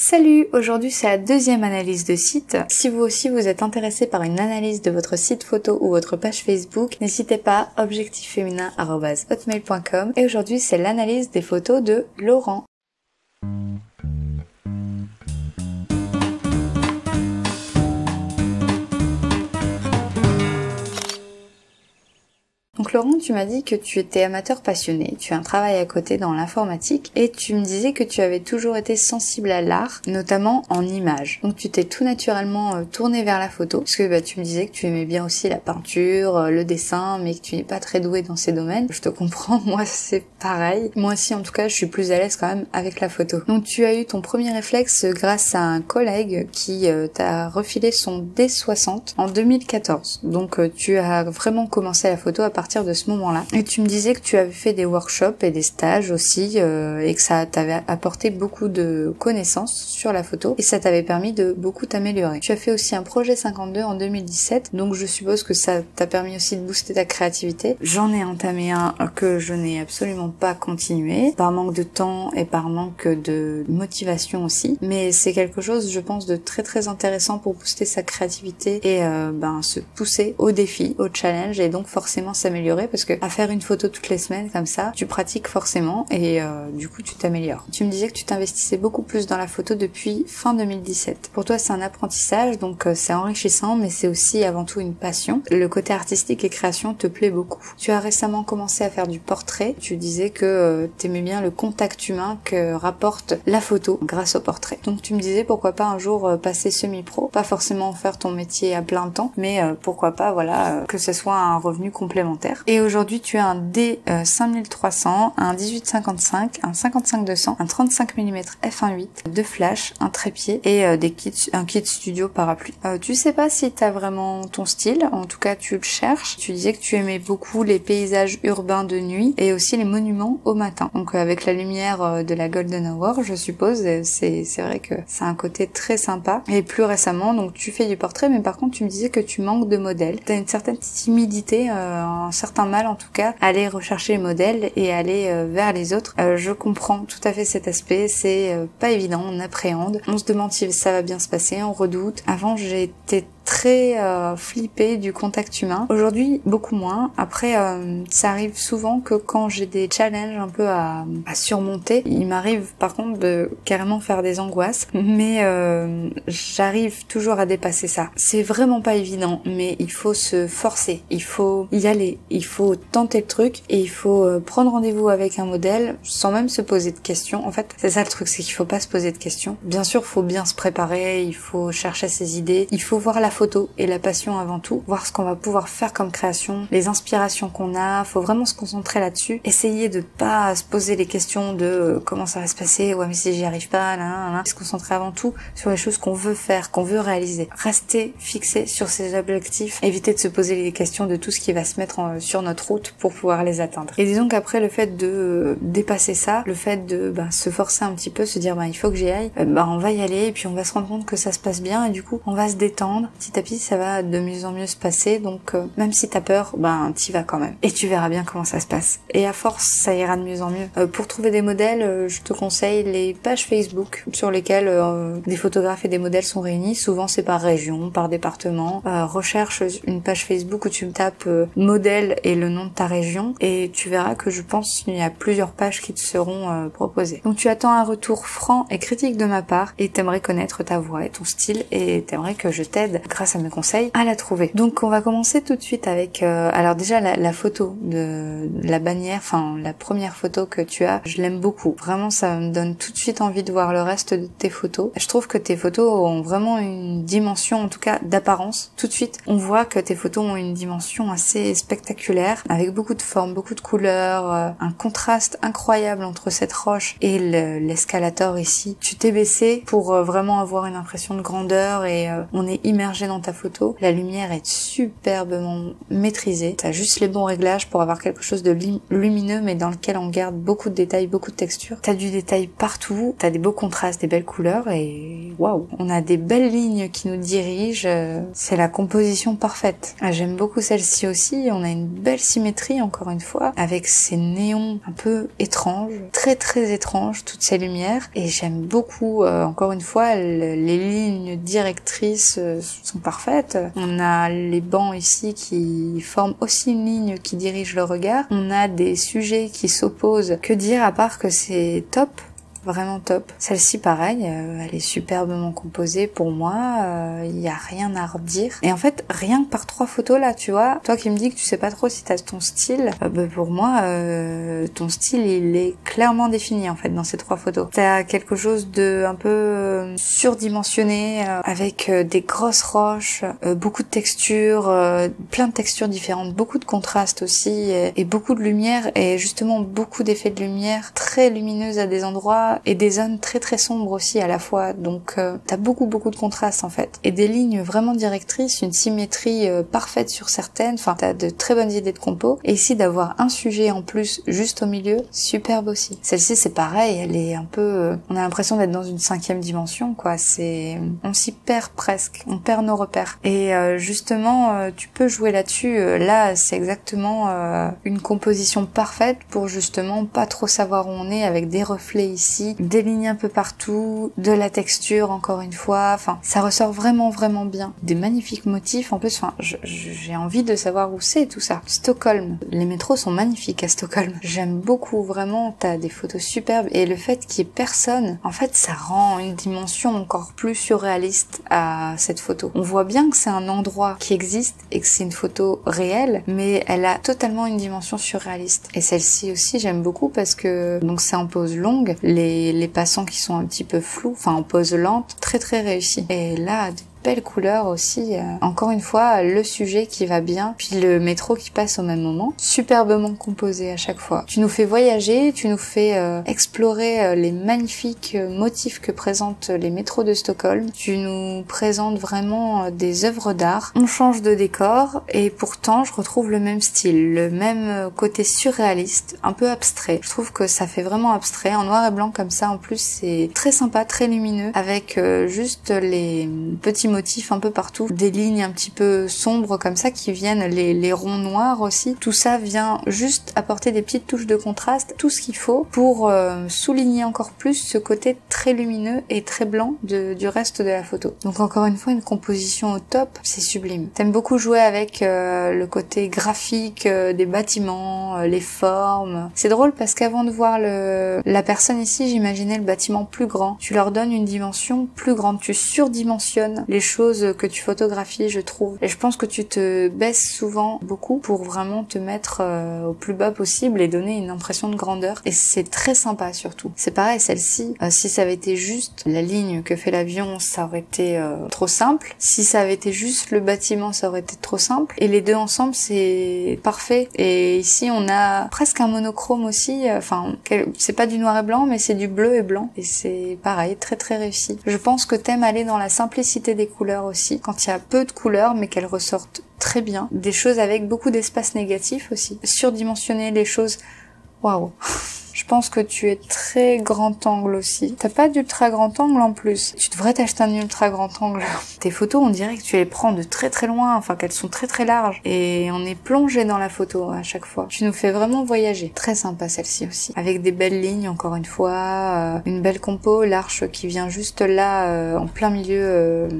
Salut, aujourd'hui c'est la deuxième analyse de site. Si vous aussi vous êtes intéressé par une analyse de votre site photo ou votre page Facebook, n'hésitez pas, objectifsféminin@hotmail.com, et aujourd'hui c'est l'analyse des photos de Laurent. Donc Laurent, tu m'as dit que tu étais amateur passionné, tu as un travail à côté dans l'informatique et tu me disais que tu avais toujours été sensible à l'art, notamment en images. Donc tu t'es tout naturellement tourné vers la photo, parce que tu me disais que tu aimais bien aussi la peinture, le dessin, mais que tu n'es pas très doué dans ces domaines. Je te comprends, moi c'est pareil. Moi aussi en tout cas, je suis plus à l'aise quand même avec la photo. Donc tu as eu ton premier réflexe grâce à un collègue qui t'a refilé son D60 en 2014. Donc tu as vraiment commencé la photo à partir de ce moment-là. Et tu me disais que tu avais fait des workshops et des stages aussi et que ça t'avait apporté beaucoup de connaissances sur la photo et ça t'avait permis de beaucoup t'améliorer. Tu as fait aussi un projet 52 en 2017, donc je suppose que ça t'a permis aussi de booster ta créativité. J'en ai entamé un que je n'ai absolument pas continué, par manque de temps et par manque de motivation aussi, mais c'est quelque chose, je pense, de très très intéressant pour booster sa créativité et se pousser au défi, au challenge et donc forcément s'améliorer, parce que à faire une photo toutes les semaines comme ça, tu pratiques forcément et du coup tu t'améliores. Tu me disais que tu t'investissais beaucoup plus dans la photo depuis fin 2017. Pour toi c'est un apprentissage, donc c'est enrichissant, mais c'est aussi avant tout une passion. Le côté artistique et création te plaît beaucoup. Tu as récemment commencé à faire du portrait. Tu disais que t'aimais bien le contact humain que rapporte la photo grâce au portrait. Donc tu me disais pourquoi pas un jour passer semi-pro, pas forcément faire ton métier à plein temps, mais pourquoi pas que ce soit un revenu complémentaire. Et aujourd'hui tu as un D5300, un 1855, un 55-200, un 35 mm f1.8, deux flash, un trépied et un kit studio parapluie. Tu sais pas si t'as vraiment ton style, en tout cas tu le cherches. Tu disais que tu aimais beaucoup les paysages urbains de nuit et aussi les monuments au matin. Donc avec la lumière de la Golden Hour, je suppose, c'est vrai que c'est un côté très sympa. Et plus récemment, donc tu fais du portrait, mais par contre tu me disais que tu manques de modèles. T'as une certaine timidité, un certain mal en tout cas, à aller rechercher les modèles et aller vers les autres. Je comprends tout à fait cet aspect, c'est pas évident, on appréhende, on se demande si ça va bien se passer, on redoute. Avant j'ai été très flippée du contact humain. Aujourd'hui, beaucoup moins. Après, ça arrive souvent que quand j'ai des challenges un peu à surmonter, il m'arrive par contre de carrément faire des angoisses, mais j'arrive toujours à dépasser ça. C'est vraiment pas évident, mais il faut se forcer, il faut y aller, il faut tenter le truc et il faut prendre rendez-vous avec un modèle sans même se poser de questions. En fait, c'est ça le truc, c'est qu'il faut pas se poser de questions. Bien sûr, faut bien se préparer, il faut chercher ses idées, il faut voir la photo et la passion avant tout, voir ce qu'on va pouvoir faire comme création, les inspirations qu'on a, faut vraiment se concentrer là-dessus, essayer de pas se poser les questions de comment ça va se passer, ouais mais si j'y arrive pas, se concentrer avant tout sur les choses qu'on veut faire, qu'on veut réaliser, rester fixé sur ses objectifs, éviter de se poser les questions de tout ce qui va se mettre sur notre route pour pouvoir les atteindre. Et disons qu'après le fait de dépasser ça, le fait de se forcer un petit peu, se dire il faut que j'y aille, on va y aller et puis on va se rendre compte que ça se passe bien et du coup on va se détendre. Petit à petit, ça va de mieux en mieux se passer, donc même si t'as peur, t'y vas quand même. Et tu verras bien comment ça se passe. Et à force, ça ira de mieux en mieux. Pour trouver des modèles, je te conseille les pages Facebook sur lesquelles des photographes et des modèles sont réunis. Souvent, c'est par région, par département. Recherche une page Facebook où tu tapes modèle et le nom de ta région, et tu verras que je pense qu'il y a plusieurs pages qui te seront proposées. Donc tu attends un retour franc et critique de ma part, et t'aimerais connaître ta voix et ton style, et t'aimerais que je t'aide grâce à mes conseils à la trouver. Donc on va commencer tout de suite avec alors déjà la photo de la bannière, la première photo que tu as, je l'aime beaucoup. Vraiment ça me donne tout de suite envie de voir le reste de tes photos. Je trouve que tes photos ont vraiment une dimension, en tout cas d'apparence. Tout de suite on voit que tes photos ont une dimension assez spectaculaire, avec beaucoup de formes, beaucoup de couleurs, un contraste incroyable entre cette roche et l'escalator ici. Tu t'es baissé pour vraiment avoir une impression de grandeur et on est immergé immergé dans ta photo. La lumière est superbement maîtrisée. T'as juste les bons réglages pour avoir quelque chose de lumineux mais dans lequel on garde beaucoup de détails, beaucoup de textures. T'as du détail partout, t'as des beaux contrastes, des belles couleurs et waouh, on a des belles lignes qui nous dirigent. C'est la composition parfaite. J'aime beaucoup celle-ci aussi. On a une belle symétrie encore une fois avec ces néons un peu étranges, très très étranges, toutes ces lumières. Et j'aime beaucoup encore une fois les lignes directrices sont parfaites. On a les bancs ici qui forment aussi une ligne qui dirige le regard. On a des sujets qui s'opposent. Que dire à part que c'est top? Vraiment top. Celle-ci pareil, elle est superbement composée pour moi, il y a rien à redire. Et en fait, rien que par 3 photos là, tu vois, toi qui me dis que tu sais pas trop si t'as ton style, pour moi, ton style il est clairement défini en fait dans ces 3 photos. T'as quelque chose de un peu surdimensionné, avec des grosses roches, beaucoup de textures, plein de textures différentes, beaucoup de contrastes aussi, et beaucoup de lumière, et justement beaucoup d'effets de lumière très lumineuses à des endroits, et des zones très très sombres aussi à la fois, donc t'as beaucoup de contrastes en fait, et des lignes vraiment directrices, une symétrie parfaite sur certaines, enfin t'as de très bonnes idées de compo, et ici d'avoir un sujet en plus juste au milieu, superbe aussi. Celle-ci c'est pareil, elle est un peu, on a l'impression d'être dans une 5e dimension quoi, c'est, on s'y perd presque, on perd nos repères, et justement tu peux jouer là-dessus, là c'est exactement une composition parfaite pour justement pas trop savoir où on est, avec des reflets ici, des lignes un peu partout, de la texture encore une fois, enfin ça ressort vraiment bien. Des magnifiques motifs en plus, enfin j'ai envie de savoir où c'est tout ça. Stockholm, les métros sont magnifiques à Stockholm. J'aime beaucoup vraiment, t'as des photos superbes et le fait qu'il y ait personne, en fait ça rend une dimension encore plus surréaliste à cette photo. On voit bien que c'est un endroit qui existe et que c'est une photo réelle, mais elle a totalement une dimension surréaliste. Et celle-ci aussi j'aime beaucoup parce que donc c'est en pose longue, les passants qui sont un petit peu flous, enfin en pose lente, très très réussi. Et là, de belles couleurs aussi, encore une fois le sujet qui va bien, puis le métro qui passe au même moment, superbement composé à chaque fois. Tu nous fais voyager, tu nous fais explorer les magnifiques motifs que présentent les métros de Stockholm, tu nous présentes vraiment des œuvres d'art. On change de décor et pourtant je retrouve le même style, le même côté surréaliste, un peu abstrait. Je trouve que ça fait vraiment abstrait, en noir et blanc comme ça, en plus c'est très sympa, très lumineux, avec juste les petits motifs un peu partout, des lignes un petit peu sombres comme ça qui viennent, les ronds noirs aussi. Tout ça vient juste apporter des petites touches de contraste, tout ce qu'il faut pour souligner encore plus ce côté très lumineux et très blanc du reste de la photo. Donc encore une fois, une composition au top, c'est sublime. T'aimes beaucoup jouer avec le côté graphique des bâtiments, les formes. C'est drôle parce qu'avant de voir la personne ici, j'imaginais le bâtiment plus grand. Tu leur donnes une dimension plus grande, tu surdimensionnes les choses que tu photographies, je trouve. Et je pense que tu te baisses souvent beaucoup pour vraiment te mettre au plus bas possible et donner une impression de grandeur. Et c'est très sympa surtout. C'est pareil, celle-ci, si ça avait été juste la ligne que fait l'avion, ça aurait été trop simple. Si ça avait été juste le bâtiment, ça aurait été trop simple. Et les deux ensemble, c'est parfait. Et ici, on a presque un monochrome aussi. Enfin, c'est pas du noir et blanc, mais c'est du bleu et blanc. Et c'est pareil, très très réussi. Je pense que t'aimes aller dans la simplicité des couleurs aussi, quand il y a peu de couleurs mais qu'elles ressortent très bien. Des choses avec beaucoup d'espace négatif aussi. Surdimensionner les choses, waouh. Je pense que tu es très grand angle aussi. T'as pas d'ultra grand angle en plus. Tu devrais t'acheter un ultra grand angle. Tes photos, on dirait que tu les prends de très très loin, enfin qu'elles sont très très larges. Et on est plongé dans la photo à chaque fois. Tu nous fais vraiment voyager. Très sympa celle-ci aussi. Avec des belles lignes encore une fois, une belle compo, l'arche qui vient juste là, en plein milieu,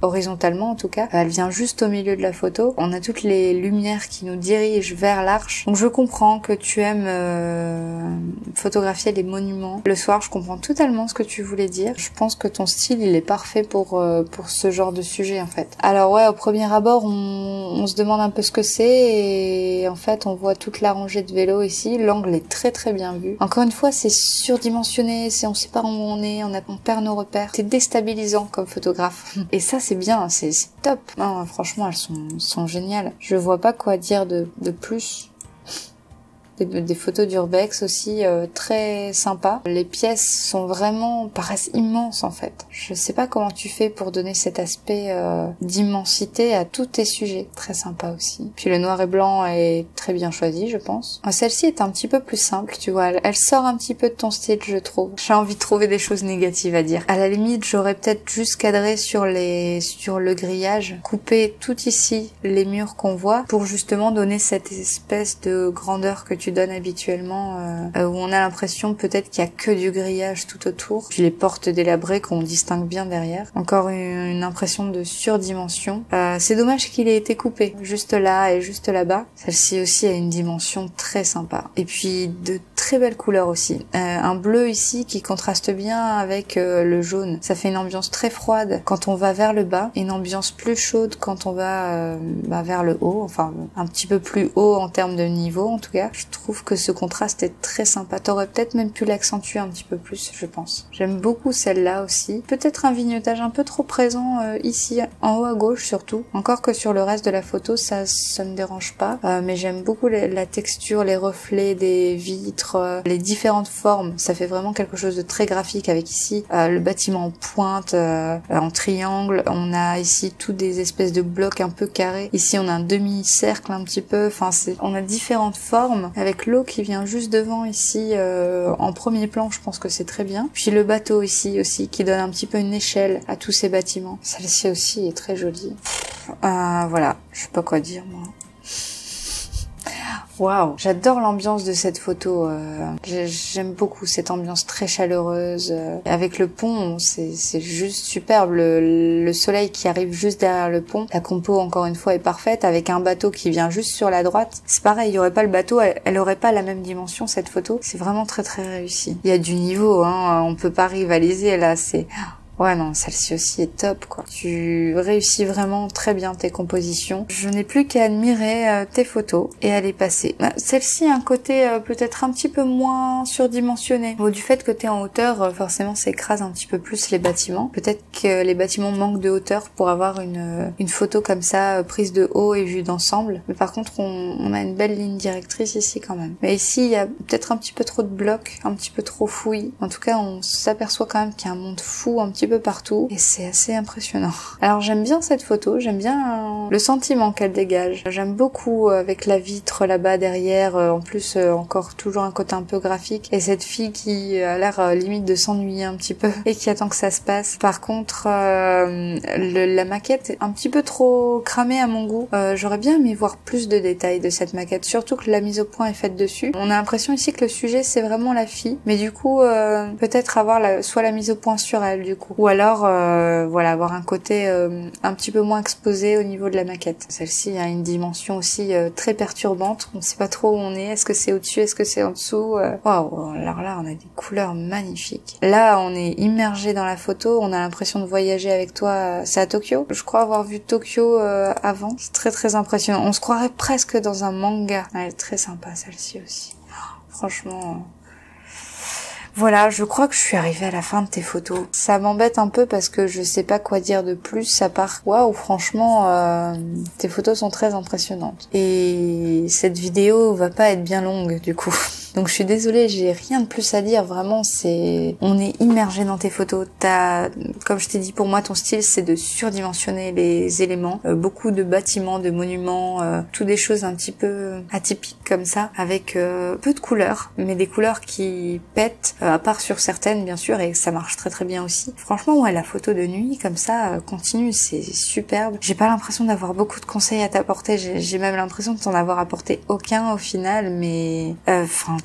horizontalement en tout cas. Elle vient juste au milieu de la photo. On a toutes les lumières qui nous dirigent vers l'arche. Donc je comprends que tu aimes photographier les monuments. Le soir, je comprends totalement ce que tu voulais dire. Je pense que ton style, il est parfait pour ce genre de sujet, en fait. Alors ouais, au premier abord, on se demande un peu ce que c'est, et en fait, on voit toute la rangée de vélos ici. L'angle est très très bien vu. Encore une fois, c'est surdimensionné, on sait pas où on est, on perd nos repères. C'est déstabilisant comme photographe. Et ça, c'est bien, c'est top. Non, franchement, elles sont géniales. Je vois pas quoi dire de plus. des photos d'urbex aussi très sympas. Les pièces sont vraiment, paraissent immenses en fait. Je sais pas comment tu fais pour donner cet aspect d'immensité à tous tes sujets. Très sympa aussi. Puis le noir et blanc est très bien choisi, je pense. Celle-ci est un petit peu plus simple, tu vois. Elle sort un petit peu de ton style, je trouve. J'ai envie de trouver des choses négatives à dire. À la limite, j'aurais peut-être juste cadré sur le grillage, couper tout ici les murs qu'on voit pour justement donner cette espèce de grandeur que tu donnes habituellement, où on a l'impression peut-être qu'il y a que du grillage tout autour. Puis les portes délabrées qu'on distingue bien derrière. Encore une impression de surdimension. C'est dommage qu'il ait été coupé, juste là et juste là-bas. Celle-ci aussi a une dimension très sympa. Et puis de très belles couleurs aussi. Un bleu ici qui contraste bien avec le jaune. Ça fait une ambiance très froide quand on va vers le bas, et une ambiance plus chaude quand on va vers le haut, enfin un petit peu plus haut en termes de niveau en tout cas. Je trouve que ce contraste est très sympa. T'aurais peut-être même pu l'accentuer un petit peu plus, je pense. J'aime beaucoup celle-là aussi. Peut-être un vignotage un peu trop présent ici, en haut à gauche surtout. Encore que sur le reste de la photo, ça me dérange pas. Mais j'aime beaucoup la texture, les reflets des vitres, les différentes formes. Ça fait vraiment quelque chose de très graphique avec ici le bâtiment en pointe, en triangle. On a ici tous des espèces de blocs un peu carrés. Ici on a un demi-cercle un petit peu. Enfin on a différentes formes avec l'eau qui vient juste devant ici en premier plan. Je pense que c'est très bien. Puis le bateau ici aussi qui donne un petit peu une échelle à tous ces bâtiments. Celle-ci aussi est très jolie. Voilà, je sais pas quoi dire moi. Waouh, j'adore l'ambiance de cette photo. J'aime beaucoup cette ambiance très chaleureuse. Avec le pont, c'est juste superbe. Le soleil qui arrive juste derrière le pont. La compo, encore une fois, est parfaite. Avec un bateau qui vient juste sur la droite. C'est pareil, il y aurait pas le bateau, elle aurait pas la même dimension, cette photo. C'est vraiment très très réussi. Il y a du niveau, hein. On peut pas rivaliser là. C'est... Ouais, non, celle-ci aussi est top, quoi. Tu réussis vraiment très bien tes compositions. Je n'ai plus qu'à admirer tes photos et à les passer. Celle-ci a un côté peut-être un petit peu moins surdimensionné. Du fait que t'es en hauteur, forcément, ça écrase un petit peu plus les bâtiments. Peut-être que les bâtiments manquent de hauteur pour avoir une photo comme ça, prise de haut et vue d'ensemble. Mais par contre, on a une belle ligne directrice ici quand même. Mais ici, il y a peut-être un petit peu trop de blocs, un petit peu trop fouillis. En tout cas, on s'aperçoit quand même qu'il y a un monde fou un petit peu partout et c'est assez impressionnant. Alors j'aime bien cette photo, j'aime bien le sentiment qu'elle dégage. J'aime beaucoup avec la vitre là-bas derrière, en plus encore toujours un côté un peu graphique et cette fille qui a l'air limite de s'ennuyer un petit peu et qui attend que ça se passe. Par contre la maquette est un petit peu trop cramée à mon goût. J'aurais bien aimé voir plus de détails de cette maquette, surtout que la mise au point est faite dessus. On a l'impression ici que le sujet c'est vraiment la fille, mais du coup peut-être avoir soit la mise au point sur elle du coup, ou alors voilà, avoir un côté un petit peu moins exposé au niveau de la maquette. Celle-ci a une dimension aussi très perturbante, on sait pas trop où on est, est-ce que c'est au-dessus, est-ce que c'est en dessous. Waouh, alors là on a des couleurs magnifiques. Là on est immergé dans la photo, on a l'impression de voyager avec toi. C'est à Tokyo, je crois avoir vu Tokyo avant. C'est très très impressionnant, on se croirait presque dans un manga. Elle est très sympa celle-ci aussi. Franchement... Voilà, je crois que je suis arrivée à la fin de tes photos. Ça m'embête un peu parce que je sais pas quoi dire de plus à part waouh, franchement tes photos sont très impressionnantes. Et cette vidéo va pas être bien longue du coup. Donc je suis désolée, j'ai rien de plus à dire, vraiment on est immergé dans tes photos. Comme je t'ai dit, pour moi ton style c'est de surdimensionner les éléments, beaucoup de bâtiments, de monuments, tout des choses un petit peu atypiques comme ça, avec peu de couleurs, mais des couleurs qui pètent, à part sur certaines bien sûr, et ça marche très très bien aussi. Franchement ouais, la photo de nuit comme ça continue, c'est superbe. J'ai pas l'impression d'avoir beaucoup de conseils à t'apporter, j'ai même l'impression de t'en avoir apporté aucun au final, mais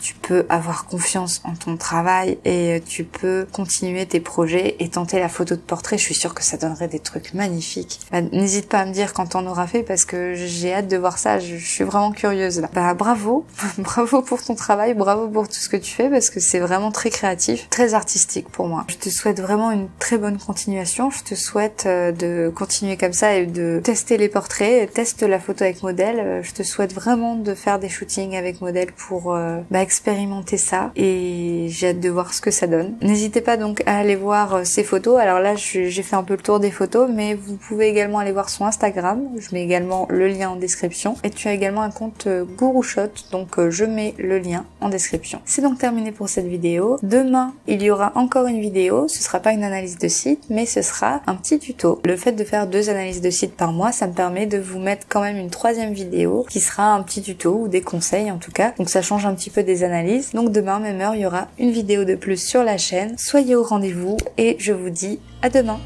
tu peux avoir confiance en ton travail et tu peux continuer tes projets et tenter la photo de portrait. Je suis sûre que ça donnerait des trucs magnifiques. N'hésite pas à me dire quand t'en auras fait parce que j'ai hâte de voir ça. Je suis vraiment curieuse là. Bravo, bravo pour ton travail, bravo pour tout ce que tu fais parce que c'est vraiment très créatif, très artistique pour moi. Je te souhaite vraiment une très bonne continuation. Je te souhaite de continuer comme ça et de tester les portraits, teste la photo avec modèle. Je te souhaite vraiment de faire des shootings avec modèle pour expérimenter ça et j'ai hâte de voir ce que ça donne. N'hésitez pas donc à aller voir ces photos. Alors là, j'ai fait un peu le tour des photos, mais vous pouvez également aller voir son Instagram. Je mets également le lien en description. Et tu as également un compte GuruShot, donc je mets le lien en description. C'est donc terminé pour cette vidéo. Demain, il y aura encore une vidéo. Ce sera pas une analyse de site, mais ce sera un petit tuto. Le fait de faire 2 analyses de site par mois, ça me permet de vous mettre quand même une 3e vidéo qui sera un petit tuto ou des conseils en tout cas. Donc ça change un petit peu des analyses. Donc demain, même heure, il y aura une vidéo de plus sur la chaîne. Soyez au rendez-vous et je vous dis à demain.